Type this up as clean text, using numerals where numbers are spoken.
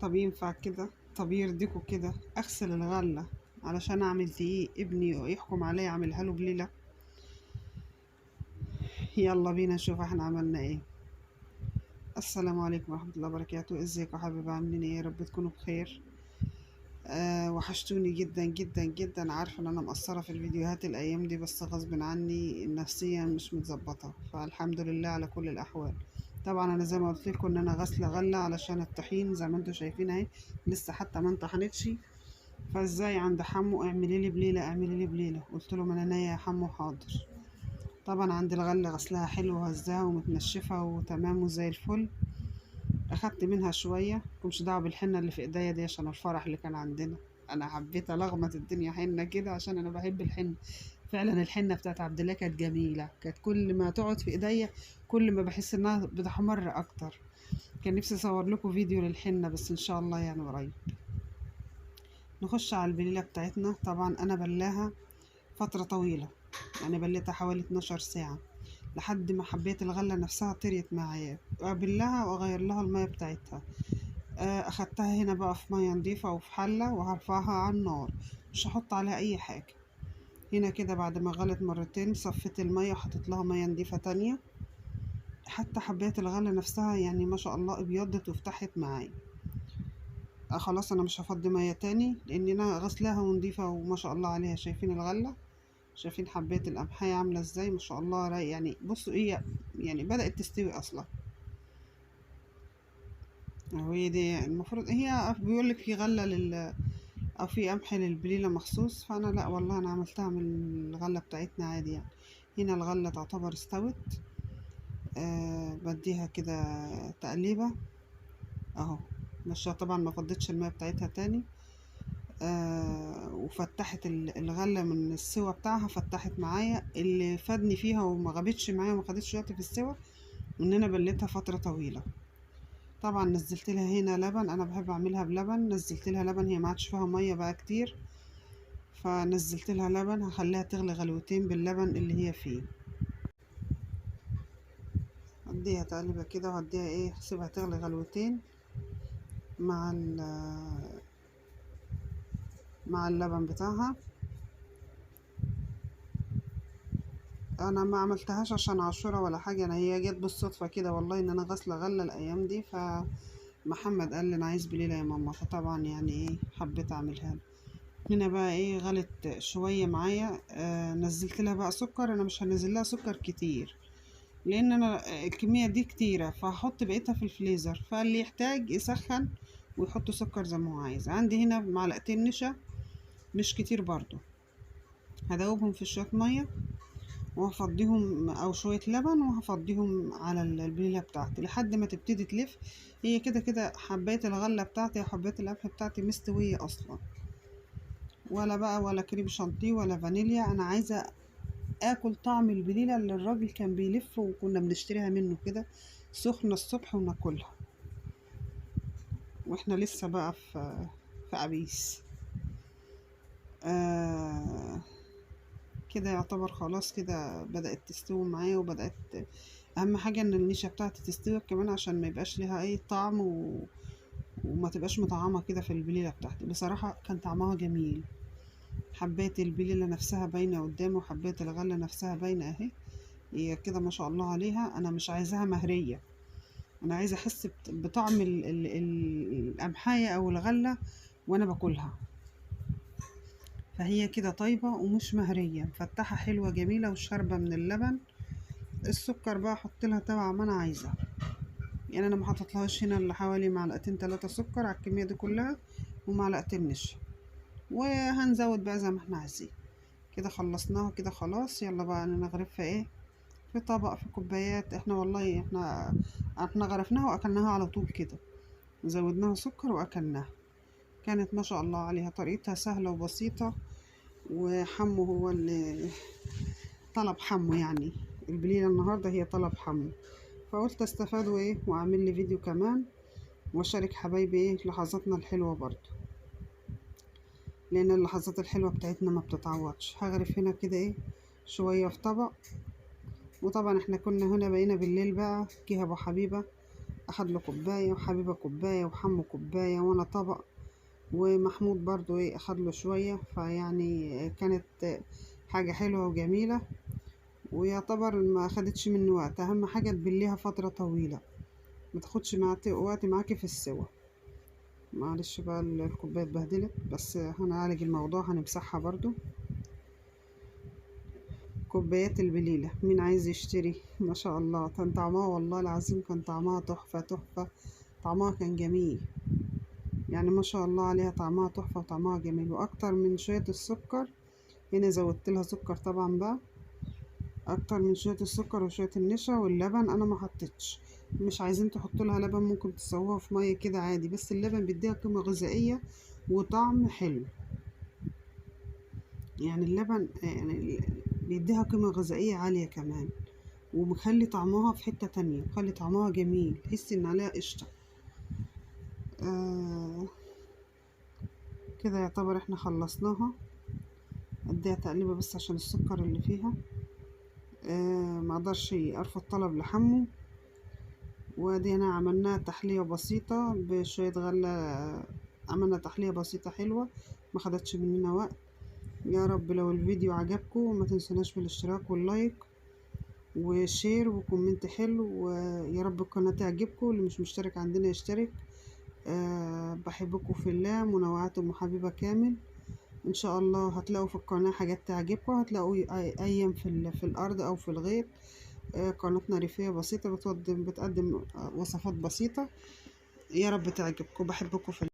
طب ينفع كده؟ طب يرضيكوا كده اغسل الغلة علشان اعمل دقيق ابني يحكم عليا اعملها له بليلة؟ يلا بينا نشوف احنا عملنا ايه. السلام عليكم ورحمة الله وبركاته. ازيكم يا حبايبي؟ عاملين ايه؟ يا رب تكونوا بخير. وحشتوني جدا جدا جدا. عارفة ان انا مقصرة في الفيديوهات الايام دي، بس غصب عني النفسية مش متظبطة، فالحمد لله على كل الاحوال. طبعا انا زي ما قلت لكم ان انا غاسله غله علشان الطحين زي ما انتم شايفين اهي، لسه حتى ما انطحنتش. فازاي عند حمو اعملي لي بليله اعملي لي بليله، قلت له من عينيا يا حمو حاضر. طبعا عند الغله غسلها حلو وهزاها ومتنشفه وتمام وزي الفل. اخدت منها شويه، مكنش دعوه بالحنه اللي في ايديا دي عشان الفرح اللي كان عندنا. انا حبيت الغمط الدنيا حنه كده عشان انا بحب الحنه. فعلا الحنه بتاعت عبد الله كانت جميله، كانت كل ما تقعد في ايديا كل ما بحس انها بتحمر اكتر. كان نفسي اصور لكم فيديو للحنه، بس ان شاء الله يعني قريب. نخش على البليله بتاعتنا. طبعا انا بلاها فتره طويله، يعني بليتها حوالي 12 ساعه لحد ما حبيت الغله نفسها طريت معايا. ابلها واغير لها الميه بتاعتها. اخدتها هنا بقى في ميه نضيفه وفي حله وهرفعها على النار، مش هحط عليها اي حاجه. هنا كده بعد ما غلت مرتين صفيت الميه وحطيت لها ميه نضيفه تانية. حتى حبيت الغله نفسها يعني ما شاء الله ابيضت وفتحت معايا. خلاص انا مش هفضي ميه تاني لان انا غسلاها ونضيفه وما شاء الله عليها. شايفين الغله؟ شايفين حبايه القمحية عامله ازاي؟ ما شاء الله يعني بصوا هي يعني بدأت تستوي اصلا. هي دي المفروض، هي بيقول لك في غله او في قمح للبليله مخصوص، فانا لا والله انا عملتها من الغله بتاعتنا عادي يعني. هنا الغله تعتبر استوت. بديها كده تقليبه اهو. مش طبعا ما فضيتش الميه بتاعتها تاني. وفتحت الغلة من السوا بتاعها، فتحت معايا. اللي فادني فيها وما غابتش معايا وما خدتش وقت في السوا ان انا بليتها فترة طويلة. طبعا نزلت لها هنا لبن، انا بحب اعملها بلبن. نزلت لها لبن، هي ما عادش فيها مية بقى كتير، فنزلت لها لبن. هخليها تغلي غلوتين باللبن اللي هي فيه. هديها تقليبة كده وهديها ايه، هسيبها تغلي غلوتين مع مع اللبن بتاعها. انا ما عملتهاش عشان عاشورة ولا حاجة، انا هي جت بالصدفة كده والله ان انا غاسلة غلة الايام دي. فمحمد قال لي انا عايز بليلة يا ماما، فطبعا يعني ايه حبيت اعملها له. هنا بقى ايه غلت شوية معايا. نزلت لها بقى سكر. انا مش هنزل لها سكر كتير لان انا الكمية دي كتيرة، فهحط بقيتها في الفريزر، فاللي يحتاج يسخن ويحط سكر زي ما هو عايز. عندي هنا معلقتين نشا، مش كتير برضو. هدوبهم في شوية مية وهفضيهم، او شوية لبن، وهفضيهم على البليلة بتاعتي لحد ما تبتدي تلف. هي كده كده حباية الغلة بتاعتي او حباية القمح بتاعتي مستوية اصلا، ولا بقى ولا كريم شانتيه ولا فانيليا. انا عايزة اكل طعم البليلة اللي الراجل كان بيلف وكنا بنشتريها منه كده سخنة الصبح وناكلها واحنا لسه بقى في عبيس. آه كده يعتبر خلاص كده بدأت تستوي معايا. وبدأت اهم حاجة ان النشا بتاعتي تستوي كمان عشان ما يبقاش ليها اي طعم وما تبقاش مطعمة كده في البليلة بتاعتي. بصراحة كان طعمها جميل. حبيت البليلة نفسها باينة قدامي وحبيت الغلة نفسها باينة اهي. هي كده ما شاء الله عليها. انا مش عايزاها مهرية، انا عايزة احس بطعم القمحاية او الغلة وانا باكلها. فهي كده طيبة ومش مهرية، مفتحة حلوة جميلة وشاربة من اللبن. السكر بقى احط لها تبع ما انا عايزة. يعني انا ما حطيتلهاش هنا الا حوالي معلقتين 3 سكر على الكمية دي كلها ومعلقتين نشا، وهنزود بقى زي ما احنا عايزين. كده خلصناها كده خلاص. يلا بقى نغرفها ايه في طبق في كوبايات. احنا والله احنا غرفناها واكلناها على طول كده، زودناها سكر واكلناها. كانت ما شاء الله عليها، طريقتها سهلة وبسيطة. وحمو هو اللي طلب حمو، يعني البليلة النهاردة هي طلب حمو. فقلت استفاد وايه واعمل لي فيديو كمان واشارك حبايبي ايه لحظاتنا الحلوة برضو، لان اللحظات الحلوة بتاعتنا ما بتتعوضش. هغرف هنا كده ايه شوية في طبق. وطبعا احنا كنا هنا بقينا بالليل بقى جه ابو حبيبة أخد له كوباية، وحبيبة كوباية، وحمو كوباية، وأنا طبق، ومحمود برضو ايه أخد له شوية. فيعني كانت حاجة حلوة وجميلة، ويعتبر ما أخدتش مني وقت. أهم حاجة تبليها فترة طويلة، ما تاخدش وقت معاكي في السوا. معلش بقى الكوباية اتبهدلت، بس هنعالج الموضوع، هنمسحها برضو. كوبايات البليلة، مين عايز يشتري؟ ما شاء الله كان طعمها، والله العظيم كان طعمها تحفة تحفة. طعمها كان جميل، يعني ما شاء الله عليها، طعمها تحفة وطعمها جميل، وأكتر من شوية السكر. هنا زودت لها سكر طبعا بقى، أكتر من شوية السكر وشوية النشا واللبن. أنا ما حطيتش، مش عايزين تحطوا لها لبن ممكن تسووها في مية كده عادي، بس اللبن بيديها قيمة غذائية وطعم حلو. يعني اللبن يعني بيديها قيمة غذائية عالية كمان، ومخلي طعمها في حتة تانية، مخلي طعمها جميل، تحسي ان عليها قشطة. آه كده يعتبر احنا خلصناها. اديها تقليبة بس عشان السكر اللي فيها. مقدرش ارفض طلب لحمه. ودينا عملناها تحلية بسيطة بشوية غلة. عملنا تحلية بسيطة حلوة، ما خدتش مننا وقت. يا رب لو الفيديو عجبكم ما تنسوناش بالاشتراك واللايك وشير وكومنت حلو، ويا رب القناة تعجبكم. اللي مش مشترك عندنا يشترك. بحبكم في الله، منوعات ام حبيبة كامل. ان شاء الله هتلاقوا في القناة حاجات تعجبكم، هتلاقوا ايام في الارض او في الغيط. قناتنا ريفية بسيطة، بتقدم وصفات بسيطة. يا رب تعجبكم، بحبكم في الله.